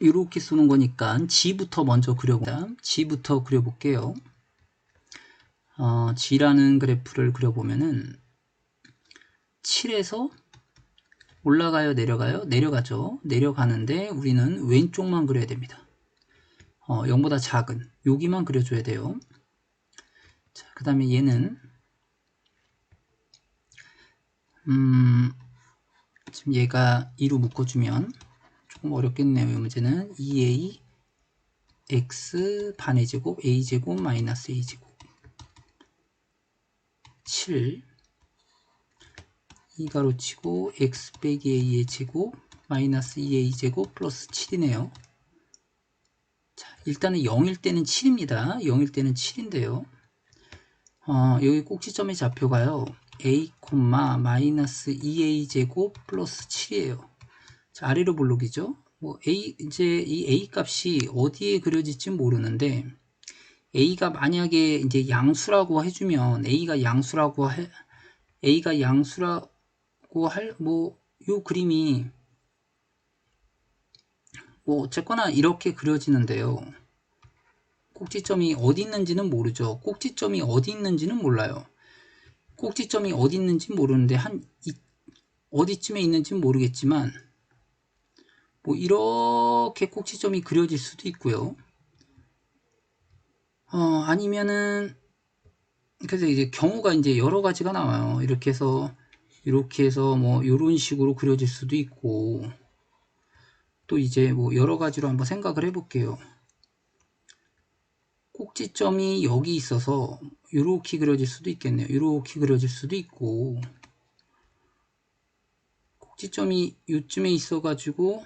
이렇게 쏘는 거니까 G부터 먼저 그려봅니다. G부터 그려볼게요. G라는 그래프를 그려보면은 7에서 올라가요, 내려가요? 내려가죠. 내려가는데 우리는 왼쪽만 그려야 됩니다. 0보다 작은 여기만 그려줘야 돼요. 자, 그 다음에 얘는 지금 얘가 2로 묶어주면 조금 어렵겠네요. 이 문제는 2a x 반의 제곱 a제곱 마이너스 a제곱 7 2가로 치고 x 빼기 a의 제곱 마이너스 2a제곱 플러스 7이네요. 자, 일단은 0일 때는 7입니다. 0일 때는 7인데요. 여기 꼭지점의 좌표가요. a, 마이너스 2a제곱 플러스 7이에요. 자, 아래로 볼록이죠. 이제 이 a 값이 어디에 그려질지 모르는데, a가 만약에 이제 양수라고 해주면, a가 양수라고 할, 요 그림이, 어쨌거나 이렇게 그려지는데요. 꼭지점이 어디 있는지는 모르죠. 꼭지점이 어디 있는지는 몰라요. 꼭지점이 어디 있는지 모르는데, 어디쯤에 있는지는 모르겠지만, 이렇게 꼭지점이 그려질 수도 있고요. 아니면은, 그래서 이제 경우가 이제 여러 가지가 나와요. 이렇게 해서 이런 식으로 그려질 수도 있고, 또 이제 여러 가지로 한번 생각을 해볼게요. 꼭지점이 여기 있어서 이렇게 그려질 수도 있겠네요. 이렇게 그려질 수도 있고, 꼭지점이 요쯤에 있어가지고,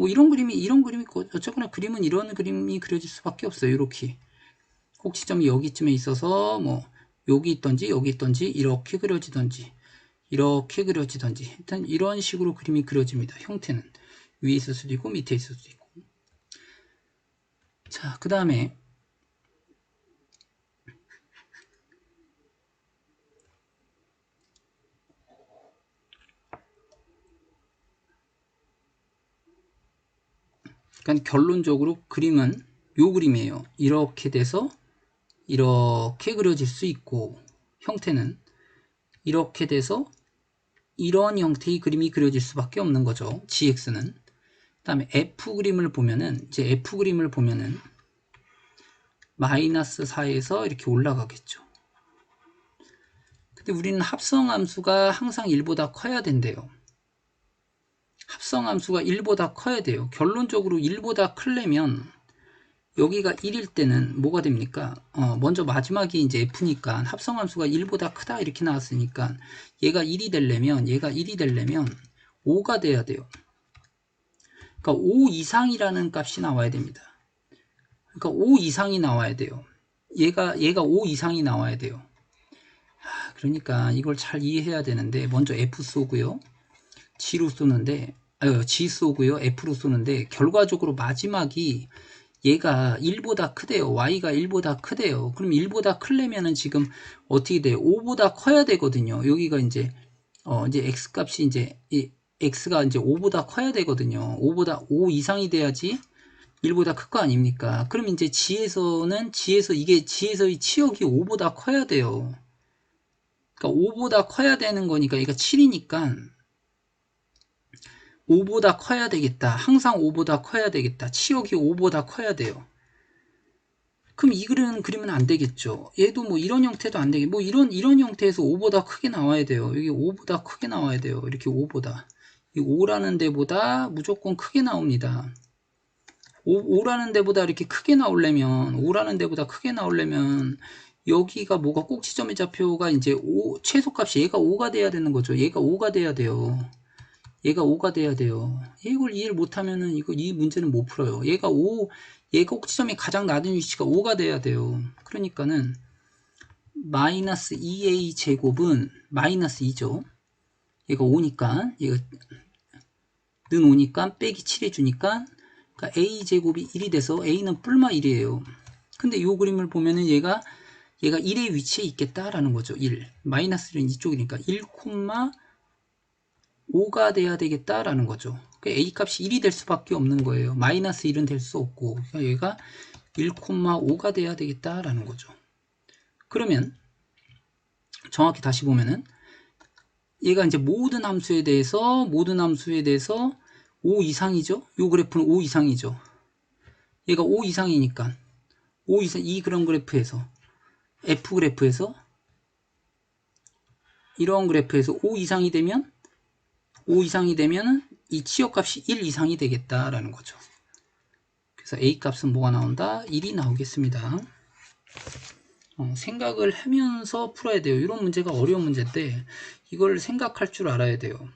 이런 그림이 어쨌거나 그림은 이런 그림이 그려질 수밖에 없어요. 이렇게. 꼭지점이 여기쯤에 있어서 여기 있던지 이렇게 그려지던지 일단 이런 식으로 그림이 그려집니다. 형태는 위에 있을 수도 있고 밑에 있을 수도 있고. 자, 그 다음에 그러니까 결론적으로 그림은 요 그림이에요. 이렇게 돼서 이렇게 그려질 수 있고, 형태는 이렇게 돼서 이런 형태의 그림이 그려질 수밖에 없는 거죠. GX는. 그 다음에 F 그림을 보면은 마이너스 4에서 이렇게 올라가겠죠. 근데 우리는 합성함수가 항상 1보다 커야 된대요. 합성함수가 1보다 커야 돼요. 결론적으로 1보다 크려면 여기가 1일 때는 뭐가 됩니까? 먼저 마지막이 이제 F니까 합성함수가 1보다 크다 이렇게 나왔으니까 얘가 1이 되려면 5가 돼야 돼요. 그러니까 5 이상이라는 값이 나와야 됩니다. 그러니까 5 이상이 나와야 돼요. 얘가 5 이상이 나와야 돼요. 그러니까 이걸 잘 이해해야 되는데, 먼저 F 쏘고요. G로 쏘는데, G 쏘고요. F로 쏘는데, 결과적으로 마지막이 얘가 1보다 크대요. Y가 1보다 크대요. 그럼 1보다 크려면은 지금 어떻게 돼요? 5보다 커야 되거든요. 여기가 이제 X 값이 이 X가 이제 5보다 커야 되거든요. 5 이상이 돼야지 1보다 클 거 아닙니까? 그럼 이제 G에서의 치역이 5보다 커야 돼요. 그러니까 5보다 커야 되는 거니까 얘가 7이니까 5보다 커야 되겠다. 항상 5보다 커야 되겠다. 치역이 5보다 커야 돼요. 그럼 이 그림은 안 되겠죠. 얘도 이런 형태도 안 되겠고, 이런 형태에서 5보다 크게 나와야 돼요. 여기 5보다 크게 나와야 돼요. 이렇게 5보다. 이 5라는 데보다 무조건 크게 나옵니다. 5라는 데보다 이렇게 크게 나오려면, 여기가 꼭지점의 좌표가 이제 최소값이 얘가 5가 돼야 되는 거죠. 얘가 5가 돼야 돼요. 이걸 이해를 못하면은 이 문제는 못 풀어요. 얘가 꼭지점이 가장 낮은 위치가 5가 돼야 돼요. 그러니까는 마이너스 2a 제곱은 마이너스 2죠. 얘가 5니까 얘가 는 5니까 빼기 7 해주니까 그러니까 a 제곱이 1이 돼서 a는 뿔마 1이에요. 근데 이 그림을 보면은 얘가 1의 위치에 있겠다라는 거죠. 1 마이너스 1은 이쪽이니까 1, 5 5가 돼야 되겠다라는 거죠. A 값이 1이 될 수밖에 없는 거예요. 마이너스 1은 될 수 없고, 그러니까 여기가 1,5가 돼야 되겠다라는 거죠. 그러면 정확히 다시 보면은 얘가 이제 모든 함수에 대해서 5 이상이죠. 요 그래프는 5 이상이죠. 얘가 5 이상이니까 5 이상 이 그런 그래프에서 F 그래프에서 이런 그래프에서 5 이상이 되면 이 치역값이 1 이상이 되겠다라는 거죠. 그래서 A 값은 뭐가 나온다? 1이 나오겠습니다. 생각을 하면서 풀어야 돼요. 이런 문제가 어려운 문제인데 이걸 생각할 줄 알아야 돼요.